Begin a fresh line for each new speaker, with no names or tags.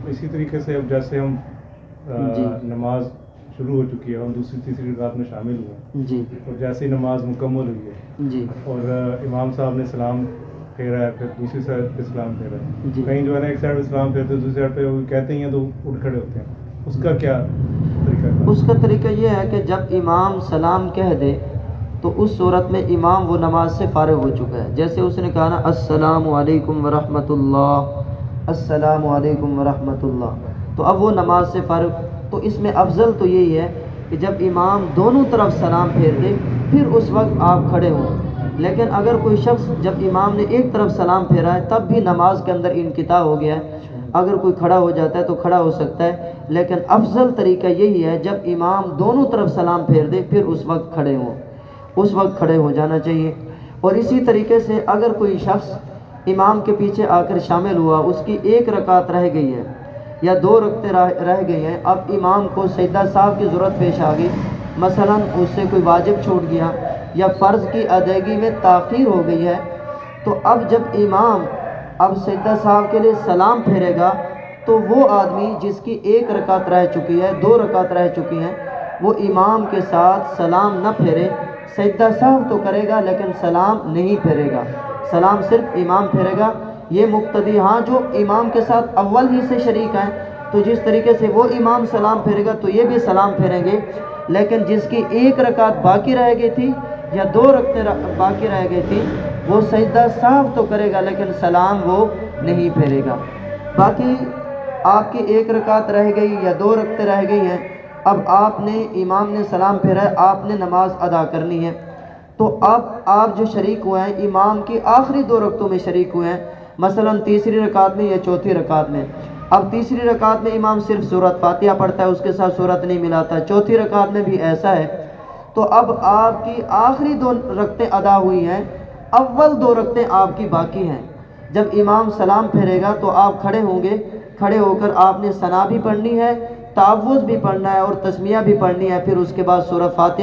اسی طریقے سے اب جیسے ہم نماز شروع ہو چکی ہے، ہم دوسری تیسری رکعت میں شامل ہوئے
جی
اور جیسے ہی نماز مکمل ہوئی ہے
جی
اور امام صاحب نے سلام پھیرا ہے، پھر دوسری سائڈ پہ سلام پھیرا ہے،
جی
کہیں جو ہے نا ایک سائڈ پہ سلام پھیرتے ہیں، دوسری سائڈ پہ وہ کہتے ہیں تو اٹھ کھڑے ہوتے ہیں، اس کا کیا طریقہ ہے؟
اس کا طریقہ یہ ہے کہ جب امام سلام کہہ دے تو اس صورت میں امام وہ نماز سے فارغ ہو چکا ہے. جیسے اس نے کہا نا السلام علیکم ورحمۃ اللہ، السلام علیکم ورحمۃ اللہ، تو اب وہ نماز سے فارغ. تو اس میں افضل تو یہی ہے کہ جب امام دونوں طرف سلام پھیر دے پھر اس وقت آپ کھڑے ہوں. لیکن اگر کوئی شخص جب امام نے ایک طرف سلام پھیرا ہے تب بھی نماز کے اندر انقطاع ہو گیا ہے، اگر کوئی کھڑا ہو جاتا ہے تو کھڑا ہو سکتا ہے. لیکن افضل طریقہ یہی ہے جب امام دونوں طرف سلام پھیر دے پھر اس وقت کھڑے ہوں، اس وقت کھڑے ہو جانا چاہیے. اور اسی طریقے سے اگر کوئی شخص امام کے پیچھے آ کر شامل ہوا، اس کی ایک رکعت رہ گئی ہے یا دو رکعتیں رہ گئی ہیں، اب امام کو سجدہ سہو کی ضرورت پیش آ گئی، مثلا اس سے کوئی واجب چھوٹ گیا یا فرض کی ادائیگی میں تاخیر ہو گئی ہے، تو اب جب امام اب سجدہ سہو کے لیے سلام پھیرے گا تو وہ آدمی جس کی ایک رکعت رہ چکی ہے، دو رکعت رہ چکی ہیں، وہ امام کے ساتھ سلام نہ پھیرے، سجدہ سہو تو کرے گا لیکن سلام نہیں پھیرے گا، سلام صرف امام پھیرے گا. یہ مقتدی ہاں جو امام کے ساتھ اول ہی سے شریک ہیں تو جس طریقے سے وہ امام سلام پھیرے گا تو یہ بھی سلام پھیریں گے. لیکن جس کی ایک رکعت باقی رہ گئی تھی یا دو رکعتیں باقی رہ گئی تھی وہ سجدہ سہو تو کرے گا لیکن سلام وہ نہیں پھیرے گا. باقی آپ کی ایک رکعت رہ گئی یا دو رکعتیں رہ گئی ہیں، اب آپ نے امام نے سلام پھیرا ہے، آپ نے نماز ادا کرنی ہے، تو اب آپ جو شریک ہوئے ہیں امام کی آخری دو رکعتوں میں شریک ہوئے ہیں، مثلا تیسری رکعت میں یا چوتھی رکعت میں. اب تیسری رکعت میں امام صرف سورۃ فاتحہ پڑھتا ہے، اس کے ساتھ سورت نہیں ملاتا، چوتھی رکعت میں بھی ایسا ہے. تو اب آپ کی آخری دو رکعتیں ادا ہوئی ہیں، اول دو رکعتیں آپ کی باقی ہیں. جب امام سلام پھیرے گا تو آپ کھڑے ہوں گے، کھڑے ہو کر آپ نے ثنا بھی پڑھنی ہے، تعوذ بھی پڑھنا ہے اور تسمیہ بھی پڑھنی ہے، پھر اس کے بعد سورۃ فاتحہ